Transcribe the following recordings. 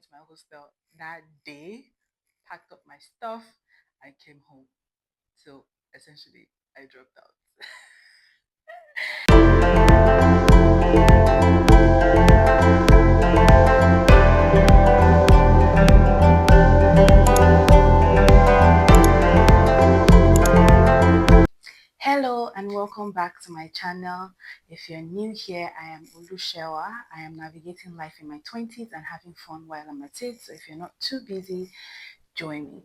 went to my hostel that day, packed up my stuff, I came home. So essentially, I dropped out. Hello and welcome back to my channel. If you're new here, I am Ulushewa. I am navigating life in my 20s and having fun while I'm at it. So if you're not too busy, join me.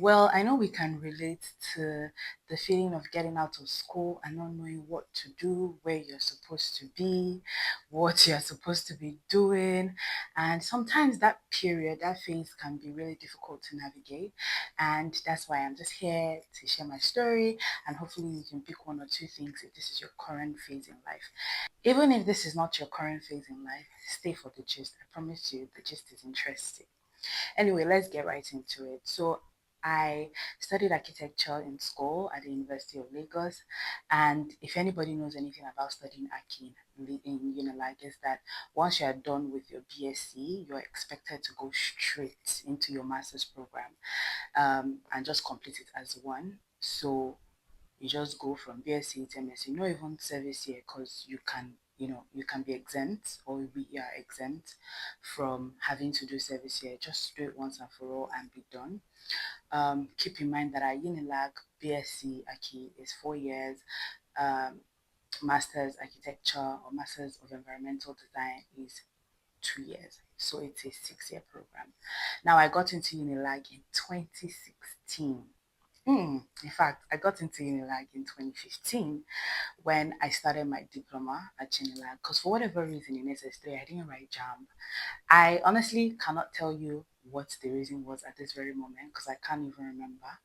Well, I know we can relate to the feeling of getting out of school and not knowing what to do, where you're supposed to be, what you're supposed to be doing. And sometimes that period, that phase can be really difficult to navigate. And that's why I'm just here to share my story, and hopefully you can pick one or two things if this is your current phase in life. Even if this is not your current phase in life, stay for the gist. I promise you, the gist is interesting. Anyway, let's get right into it. So, I studied architecture in school at the University of Lagos. And if anybody knows anything about studying Archi in Unilag, is that once you are done with your BSc, you're expected to go straight into your master's program, and just complete it as one. So, you just go from BSc to MSc, not even service year, because you can be exempt, or we are exempt from having to do service year. Just do it once and for all and be done. Keep in mind that our Unilag BSc Aki is 4 years. Um, Masters Architecture or Masters of Environmental Design is 2 years. So it's a 6 year program. Now I got into Unilag in 2016. In fact, I got into Unilag in 2015 when I started my diploma at Unilag, because for whatever reason in SS3 I didn't write JAM. I honestly cannot tell you what the reason was at this very moment because I can't even remember,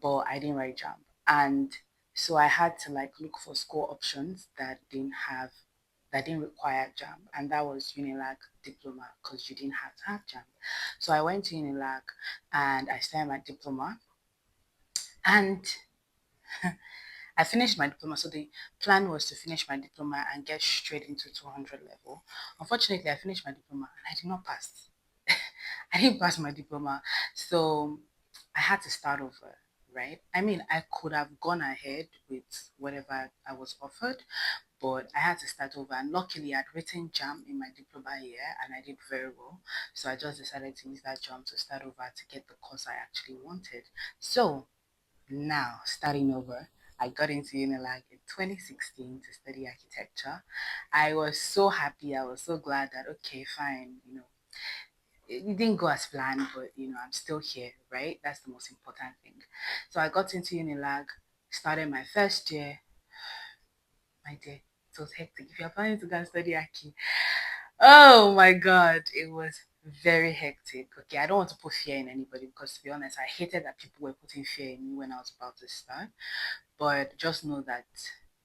but I didn't write JAM. And so I had to like look for school options that didn't require JAM, and that was Unilag diploma because you didn't have to have JAM. So I went to Unilag and I started my diploma, and I finished my diploma. So the plan was to finish my diploma and get straight into 200 level. Unfortunately, I finished my diploma and I did not pass. I didn't pass my diploma. So I had to start over, right? I mean, I could have gone ahead with whatever I was offered, but I had to start over. And luckily, I'd written JAM in my diploma year and I did very well. So I just decided to use that JAM to start over to get the course I actually wanted. So now, starting over, I got into Unilag in 2016 to study architecture. I was so happy. I was so glad that, okay, fine, it didn't go as planned, but, I'm still here, right? That's the most important thing. So I got into Unilag, started my first year. My dear, it was hectic. If you're planning to go and study Aki, oh my God, it was very hectic. Okay, I don't want to put fear in anybody because, to be honest, I hated that people were putting fear in me when I was about to start. But just know that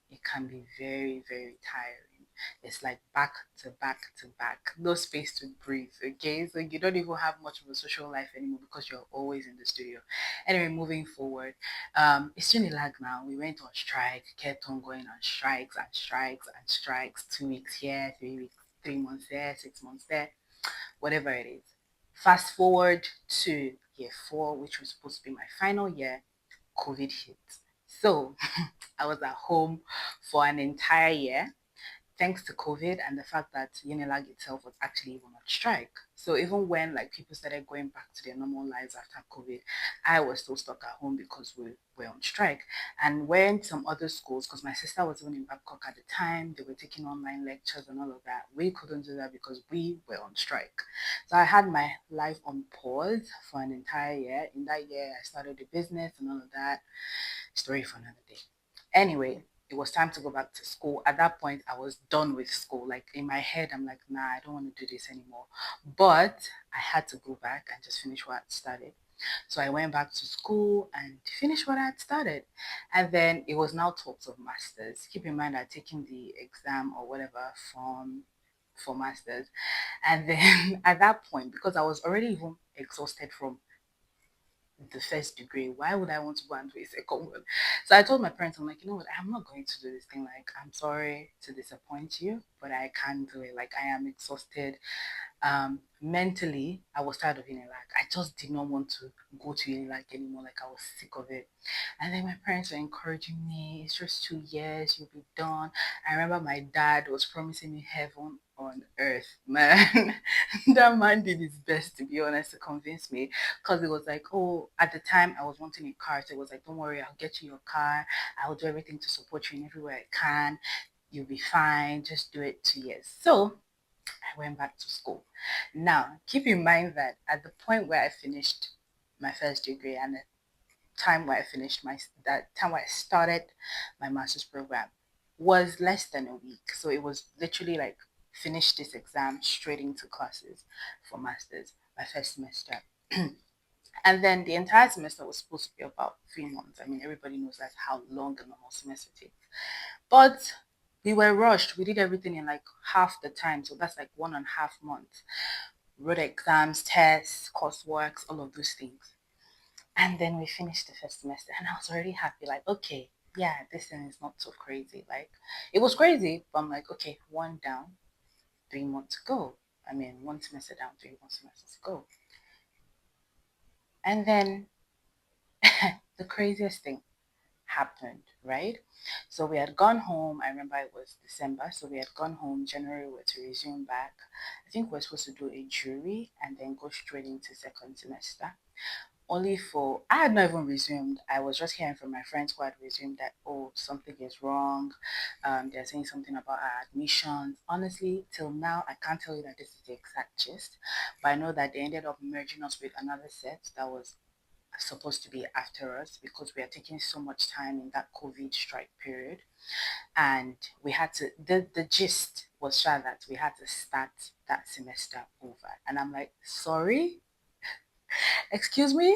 it can be very, very tiring. It's like back to back to back, no space to breathe. Okay, so you don't even have much of a social life anymore because you're always in the studio. Anyway, moving forward, it's Unilag now. We went on strike, kept on going on strikes and strikes and strikes. 2 weeks here, 3 weeks, 3 months there, 6 months there, whatever it is. Fast forward to year four, which was supposed to be my final year. COVID hit. So I was at home for an entire year, thanks to COVID and the fact that Unilag itself was actually even on strike. So even when like people started going back to their normal lives after COVID, I was still stuck at home because we were on strike. And when some other schools, because my sister was even in Babcock at the time, they were taking online lectures and all of that. We couldn't do that because we were on strike. So I had my life on pause for an entire year. In that year, I started a business and all of that. Story for another day. Anyway, it was time to go back to school. At that point, I was done with school. Like in my head, I'm like, nah, I don't want to do this anymore. But I had to go back and just finish what I started. So I went back to school and finished what I had started. And then it was now talks of masters. Keep in mind I'd taken the exam or whatever form for masters. And then at that point, because I was already even exhausted from the first degree, why would I want to go and do a second one? So I told my parents, I'm like, you know what, I'm not going to do this thing. Like, I'm sorry to disappoint you, but I can't do it. Like, I am exhausted. Mentally, I was tired of Unilag. I just did not want to go to Unilag anymore. Like, I was sick of it. And then my parents were encouraging me, it's just 2 years, you'll be done. I remember my dad was promising me heaven on earth. Man, that man did his best, to be honest, to convince me. Because it was like, oh, at the time I was wanting a car. So it was like, don't worry, I'll get you your car. I'll do everything to support you in everywhere I can. You'll be fine. Just do it 2 years. So I went back to school. Now, keep in mind that at the point where I finished my first degree and the time where I finished that time where I started my master's program was less than a week. So it was literally like finish this exam straight into classes for masters my first semester. And then the entire semester was supposed to be about 3 months. I mean, everybody knows that's how long a normal semester takes. But we were rushed. We did everything in like half the time. So that's like 1.5 months. Wrote exams, tests, coursework, all of those things. And then we finished the first semester and I was already happy, like, okay, yeah, this thing is not so crazy. Like, it was crazy, but I'm like, okay, one down, 3 more to go. I mean, one semester down, 3 more semesters to go. And then the craziest thing happened, right? So we had gone home. I remember it was December. So we had gone home. January we were to resume back. I think we're supposed to do a jury and then go straight into second semester. Only for I had not even resumed. I was just hearing from my friends who had resumed that, oh, something is wrong. They're saying something about our admissions. Honestly, till now I can't tell you that this is the exact gist, but I know that they ended up merging us with another set that was supposed to be after us because we are taking so much time in that COVID strike period. And we had to the gist was sure that we had to start that semester over. And I'm like, sorry? Excuse me?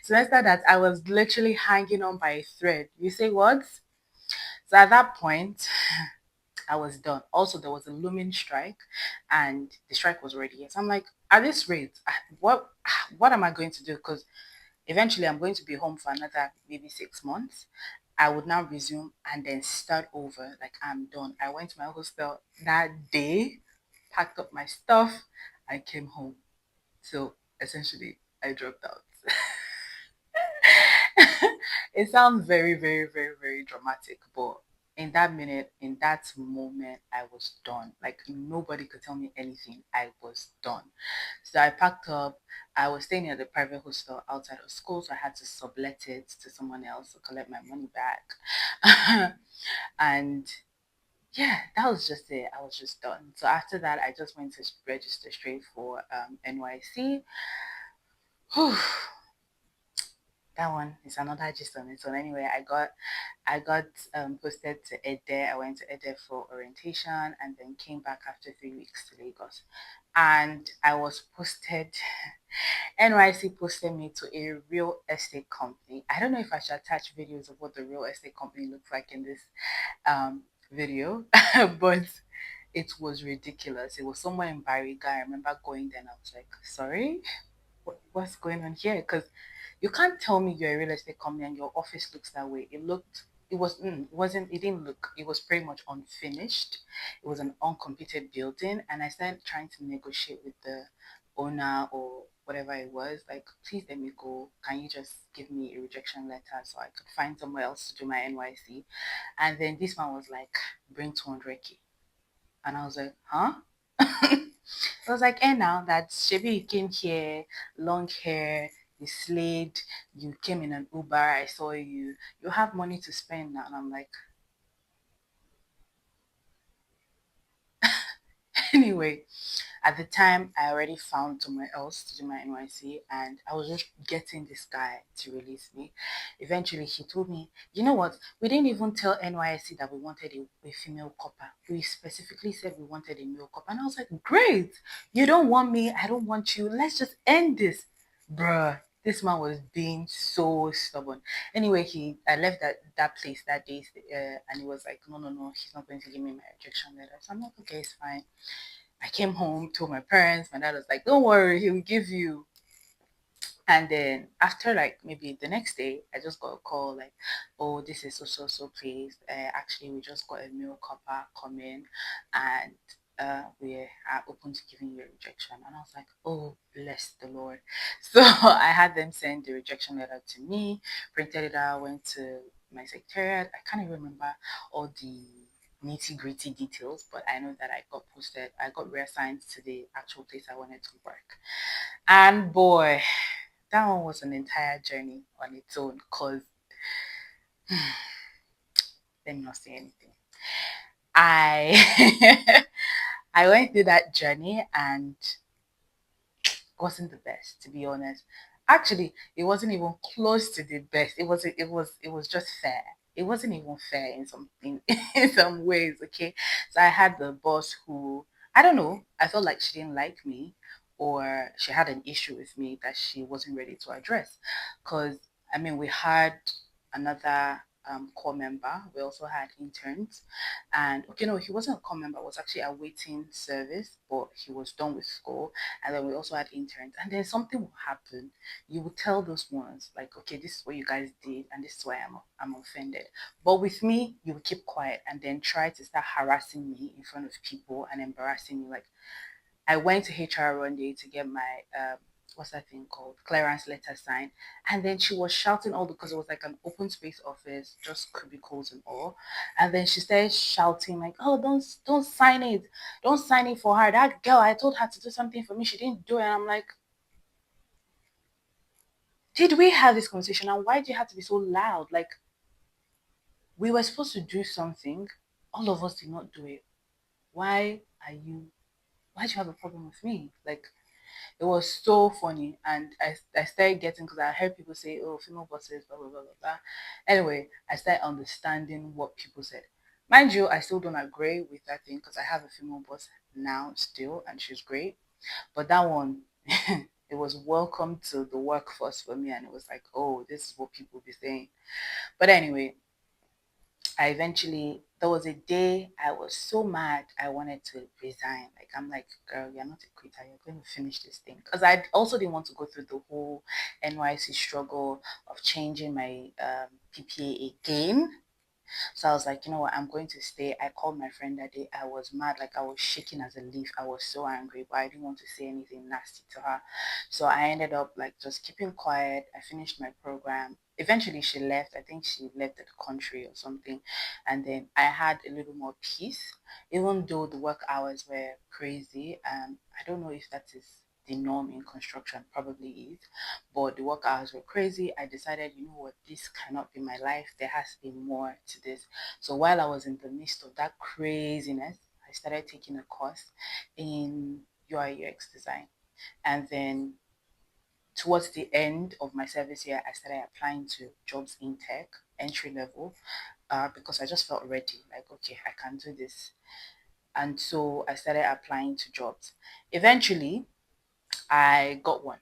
Semester that I was literally hanging on by a thread. You say what? So at that point, I was done. Also, there was a looming strike, and the strike was already here. So I'm like, at this rate, what am I going to do? Because eventually I'm going to be home for another maybe 6 months. I would now resume and then start over. Like, I'm done. I went to my hostel that day, packed up my stuff, and came home. So essentially, I dropped out. It sounds very, very, very, very dramatic, but in that minute, in that moment, I was done. Like, nobody could tell me anything. I was done. So I packed up. I was staying at the private hostel outside of school, so I had to sublet it to someone else to collect my money back. And yeah, that was just it. I was just done. So after that, I just went to register straight for NYC. Whew, that one is another gist on its own. Anyway, I got posted to Ede. I went to Ede for orientation and then came back after 3 weeks to Lagos. And I was posted, NYC posted me to a real estate company. I don't know if I should attach videos of what the real estate company looks like in this video, but it was ridiculous. It was somewhere in Bariga. I remember going there and I was like, sorry, what's going on here? Because you can't tell me you're a real estate company and your office looks that way. It didn't look, it was pretty much unfinished. It was an uncompleted building. And I started trying to negotiate with the owner or whatever it was. Like, please let me go. Can you just give me a rejection letter so I could find somewhere else to do my NYC? And then this man was like, bring 200K. And I was like, huh? I was like, now that Shebi, you came here, long hair, you slayed, you came in an Uber, I saw you, you have money to spend now. And I'm like, anyway, at the time, I already found somewhere else to do my NYC, and I was just getting this guy to release me. Eventually, he told me, you know what? We didn't even tell NYC that we wanted a female copper. We specifically said we wanted a male copper. And I was like, great. You don't want me. I don't want you. Let's just end this. Bruh, this man was being so stubborn. Anyway, I left that place that day, and he was like, no, no, no, he's not going to give me my rejection letter. So I'm like, okay, it's fine. I came home, told my parents. My dad was like, don't worry, he will give you. And then after like maybe the next day, I just got a call like, oh, this is so place. Actually, we just got a meal copper coming, and we are open to giving you a rejection. And I was like, oh, bless the Lord. So I had them send the rejection letter to me, printed it out, went to my secretariat. I can't even remember all the nitty gritty details, but I know that I got reassigned to the actual place I wanted to work. And boy, that one was an entire journey on its own because let me not say anything. I I went through that journey and wasn't the best, to be honest. Actually, it wasn't even close to the best. It was just fair. It wasn't even fair in some in some ways, okay? So I had the boss who, I don't know, I felt like she didn't like me or she had an issue with me that she wasn't ready to address. Cause I mean we had another core member. We also had interns. And okay, no, he wasn't a core member, it was actually a waiting service, but he was done with school. And then we also had interns. And then something will happen. You will tell those ones, like, okay, this is what you guys did, and this is why I'm offended. But with me, you will keep quiet and then try to start harassing me in front of people and embarrassing me. Like I went to HR one day to get my what's that thing called? Clearance letter signed. And then she was shouting all because it was like an open space office, just cubicles and all. And then she started shouting like, "Oh, don't sign it. Don't sign it for her. That girl, I told her to do something for me. She didn't do it." And I'm like, did we have this conversation? And why do you have to be so loud? Like we were supposed to do something. All of us did not do it. Why are you why do you have a problem with me? Like it was so funny. And I started getting, because I heard people say, oh, female bosses, blah, blah, blah, blah, blah. Anyway, I started understanding what people said. Mind you, I still don't agree with that thing because I have a female boss now still, and she's great. But that one, it was welcome to the workforce for me. And it was like, oh, this is what people be saying. But anyway, there was a day I was so mad I wanted to resign. Like, I'm like, girl, you're not a quitter. You're going to finish this thing. Because I also didn't want to go through the whole NYC struggle of changing my PPA again. So I was like, you know what, I'm going to stay. I called my friend that day. I was mad, like I was shaking as a leaf. I was so angry, but I didn't want to say anything nasty to her. So I ended up like just keeping quiet. I finished my program. Eventually she left. I think she left the country or something. And then I had a little more peace, even though the work hours were crazy. I don't know if that is the norm in construction, probably is, but the work hours were crazy. I decided, you know what, this cannot be my life. There has to be more to this. So while I was in the midst of that craziness, I started taking a course in UI UX design. And then towards the end of my service year, I started applying to jobs in tech, entry level, because I just felt ready. Like, okay, I can do this. And so I started applying to jobs. Eventually, I got one.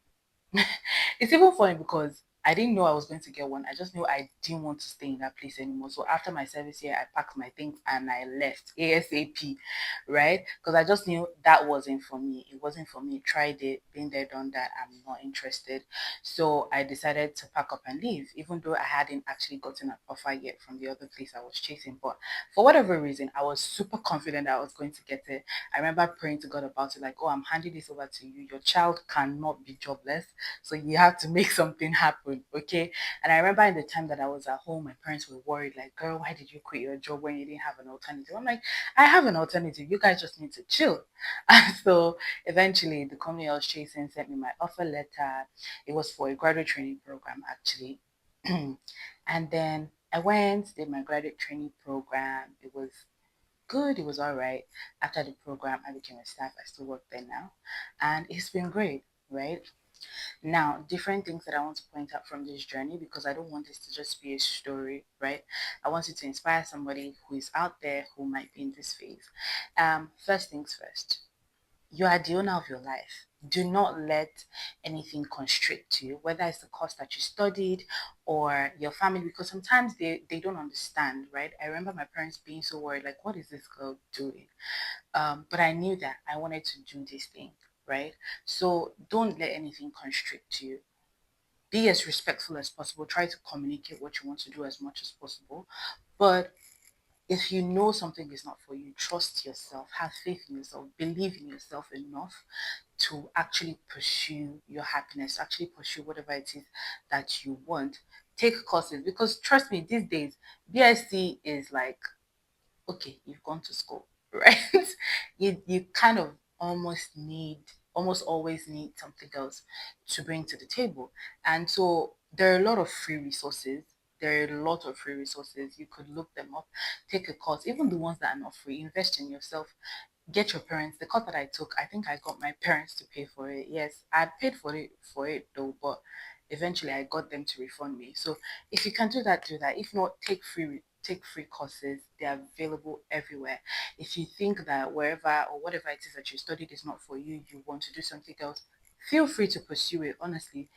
It's even funny because I didn't know I was going to get one. I just knew I didn't want to stay in that place anymore. So after my service year, I packed my things and I left ASAP, right? Because I just knew that wasn't for me. It wasn't for me. Tried it, been there, done that. I'm not interested. So I decided to pack up and leave, even though I hadn't actually gotten an offer yet from the other place I was chasing. But for whatever reason, I was super confident I was going to get it. I remember praying to God about it, like, oh, I'm handing this over to you. Your child cannot be jobless. So you have to make something happen, okay? And I remember in the time that I was at home, my parents were worried, like, girl, why did you quit your job when you didn't have an alternative? I'm like, I have an alternative. You guys just need to chill. And so eventually, the company I was chasing sent me my offer letter. It was for a graduate training program, actually. And then I went, did my graduate training program. It was good. It was all right. After the program, I became a staff. I still work there now. And it's been great, right? Now, different things that I want to point out from this journey, because I don't want this to just be a story, right? I want it to inspire somebody who is out there who might be in this phase. First things first, you are the owner of your life. Do not let anything constrict you, whether it's the course that you studied or your family, because sometimes they don't understand, right? I remember my parents being so worried, like, what is this girl doing? But I knew that I wanted to do this thing, right? So don't let anything constrict you. Be as respectful as possible. Try to communicate what you want to do as much as possible. But if you know something is not for you, trust yourself, have faith in yourself, believe in yourself enough to actually pursue your happiness, actually pursue whatever it is that you want. Take courses, because trust me, these days, BSc is like, okay, you've gone to school, right? You kind of almost always need something else to bring to the table. And so there are a lot of free resources. There are a lot of free resources. You could look them up, take a course, even the ones that are not free, invest in yourself, get your parents. The course that I took, I think I got my parents to pay for it. Yes, I paid for it though, but eventually I got them to refund me. So if you can do that, do that. If not, take free courses. They're available everywhere. If you think that wherever or whatever it is that you studied is not for you, you want to do something else, feel free to pursue it. Honestly,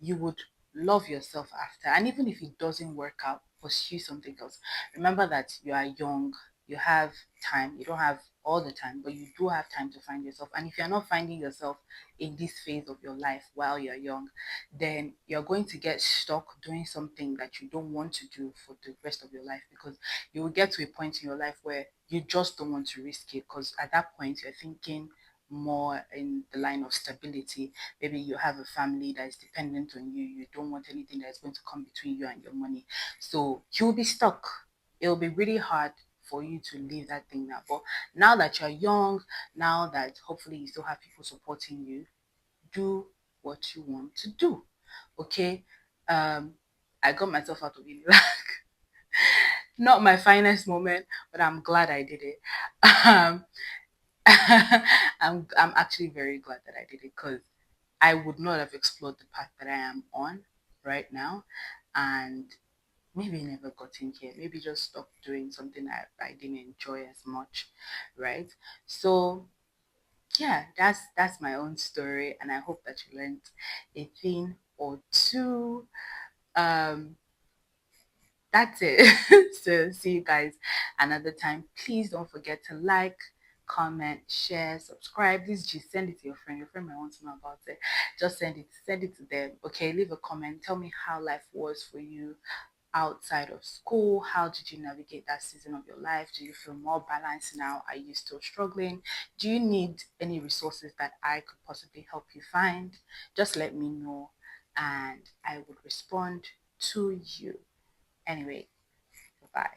you would love yourself after. And even if it doesn't work out, pursue something else. Remember that you are young, you have time. You don't have all the time, but you do have time to find yourself. And if you're not finding yourself in this phase of your life while you're young, then you're going to get stuck doing something that you don't want to do for the rest of your life, because you will get to a point in your life where you just don't want to risk it, because at that point you're thinking more in the line of stability. Maybe you have a family that is dependent on you. You don't want anything that is going to come between you and your money. So you'll be stuck. It'll be really hard for you to leave that thing now. But now that you're young, now that hopefully you still have people supporting you, do what you want to do. Okay. Um, I got myself out of uni. Not my finest moment, but I'm glad I did it. Um, I'm actually very glad that I did it, because I would not have explored the path that I am on right now, and maybe never gotten here. Maybe just stopped doing something I didn't enjoy as much, right? So yeah, that's my own story, and I hope that you learned a thing or two. Um, that's it. So see you guys another time. Please don't forget to like, comment, share, subscribe. Please just send it to your friend. Your friend might want to know about it. Just send it to them. Okay, leave a comment. Tell me how life was for you outside of school. How did you navigate that season of your life? Do you feel more balanced now? Are you still struggling? Do you need any resources that I could possibly help you find? Just let me know and I would respond to you. Anyway, bye.